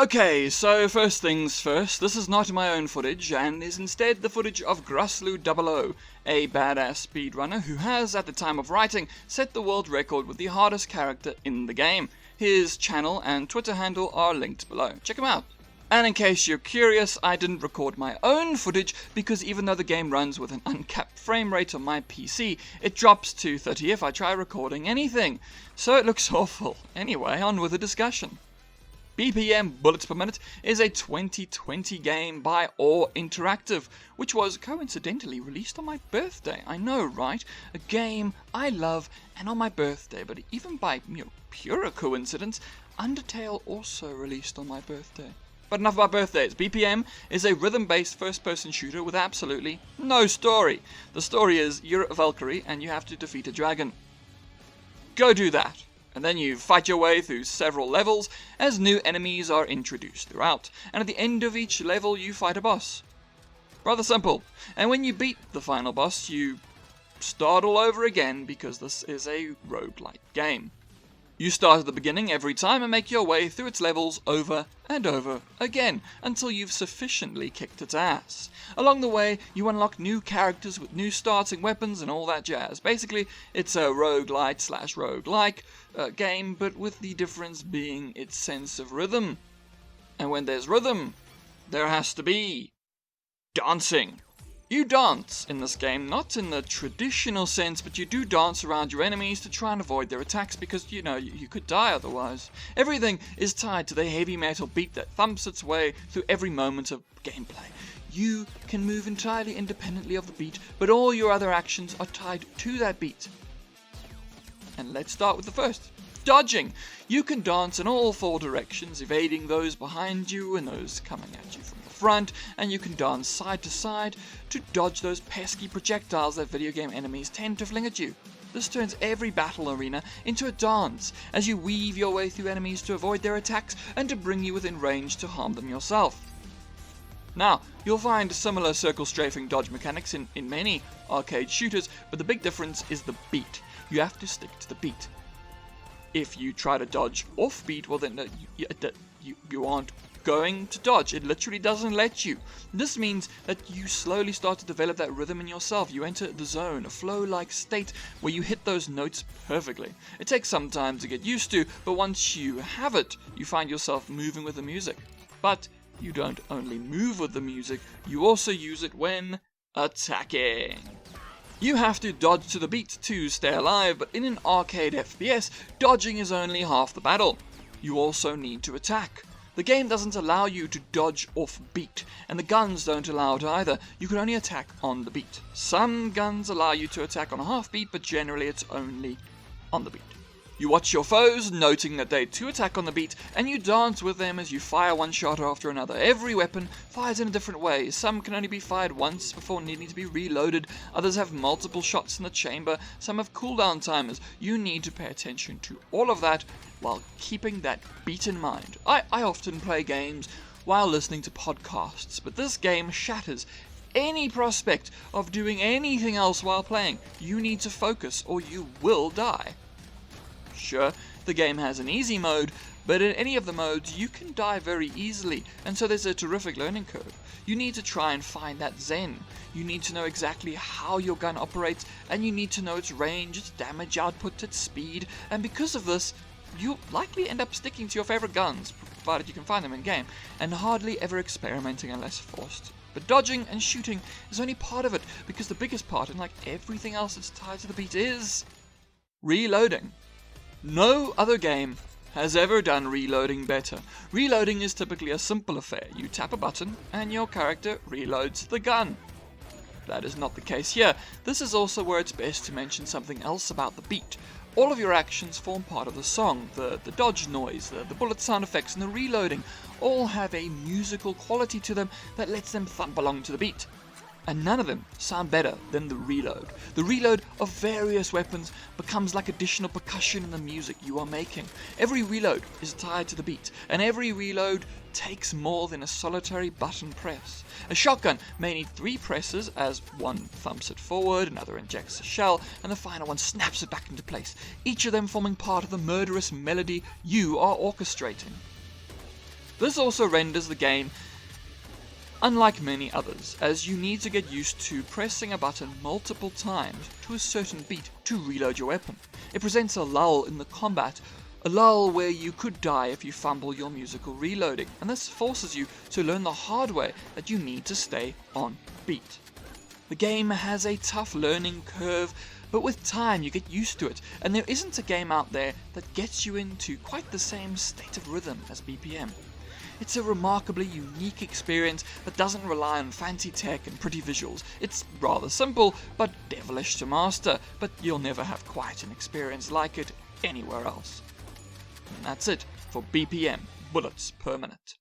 Okay, so first things first, this is not my own footage, and is instead the footage of Gruslu00, a badass speedrunner who has, at the time of writing, set the world record with the hardest character in the game. His channel and Twitter handle are linked below. Check him out. And in case you're curious, I didn't record my own footage because even though the game runs with an uncapped frame rate on my PC, it drops to 30 if I try recording anything. So it looks awful. Anyway, on with the discussion. BPM Bullets Per Minute is a 2020 game by Or Interactive, which was coincidentally released on my birthday. I know, right? A game I love and on my birthday, but even by pure coincidence, Undertale also released on my birthday. But enough about birthdays. BPM is a rhythm-based first-person shooter with absolutely no story. The story is you're a Valkyrie and you have to defeat a dragon. Go do that. And then you fight your way through several levels as new enemies are introduced throughout. And at the end of each level you fight a boss. Rather simple. And when you beat the final boss you start all over again because this is a roguelike game. You start at the beginning every time and make your way through its levels over and over again until you've sufficiently kicked its ass. Along the way, you unlock new characters with new starting weapons and all that jazz. Basically, it's a roguelite/roguelike game, but with the difference being its sense of rhythm. And when there's rhythm, there has to be dancing. You dance in this game, not in the traditional sense, but you do dance around your enemies to try and avoid their attacks because, you could die otherwise. Everything is tied to the heavy metal beat that thumps its way through every moment of gameplay. You can move entirely independently of the beat, but all your other actions are tied to that beat. And let's start with the first. Dodging. You can dance in all four directions, evading those behind you and those coming at you from the front, and you can dance side to side to dodge those pesky projectiles that video game enemies tend to fling at you. This turns every battle arena into a dance as you weave your way through enemies to avoid their attacks and to bring you within range to harm them yourself. Now, you'll find similar circle strafing dodge mechanics in many arcade shooters, but the big difference is the beat. You have to stick to the beat. If you try to dodge off beat, well then you aren't going to dodge. It literally doesn't let you. This means that you slowly start to develop that rhythm in yourself. You enter the zone, a flow-like state where you hit those notes perfectly. It takes some time to get used to, but once you have it, you find yourself moving with the music. But you don't only move with the music, you also use it when attacking. You have to dodge to the beat to stay alive, but in an arcade FPS, dodging is only half the battle. You also need to attack. The game doesn't allow you to dodge off beat, and the guns don't allow it either. You can only attack on the beat. Some guns allow you to attack on a half beat, but generally it's only on the beat. You watch your foes, noting that they too attack on the beat, and you dance with them as you fire one shot after another. Every weapon fires in a different way. Some can only be fired once before needing to be reloaded. Others have multiple shots in the chamber. Some have cooldown timers. You need to pay attention to all of that while keeping that beat in mind. I often play games while listening to podcasts, but this game shatters any prospect of doing anything else while playing. You need to focus or you will die. Sure, the game has an easy mode, but in any of the modes you can die very easily, and so there's a terrific learning curve. You need to try and find that zen. You need to know exactly how your gun operates, and you need to know its range, its damage output, its speed, and because of this, you'll likely end up sticking to your favorite guns, provided you can find them in-game, and hardly ever experimenting unless forced. But dodging and shooting is only part of it, because the biggest part, and like everything else that's tied to the beat, is reloading. No other game has ever done reloading better. Reloading is typically a simple affair. You tap a button and your character reloads the gun. That is not the case here. This is also where it's best to mention something else about the beat. All of your actions form part of the song. The dodge noise, the bullet sound effects, and the reloading all have a musical quality to them that lets them thump along to the beat. And none of them sound better than the reload. The reload of various weapons becomes like additional percussion in the music you are making. Every reload is tied to the beat, and every reload takes more than a solitary button press. A shotgun may need 3 presses as one thumps it forward, another injects a shell, and the final one snaps it back into place, each of them forming part of the murderous melody you are orchestrating. This also renders the game unlike many others, as you need to get used to pressing a button multiple times to a certain beat to reload your weapon. It presents a lull in the combat, a lull where you could die if you fumble your musical reloading, and this forces you to learn the hard way that you need to stay on beat. The game has a tough learning curve, but with time you get used to it, and there isn't a game out there that gets you into quite the same state of rhythm as BPM. It's a remarkably unique experience that doesn't rely on fancy tech and pretty visuals. It's rather simple, but devilish to master, but you'll never have quite an experience like it anywhere else. And that's it for BPM, bullets per minute.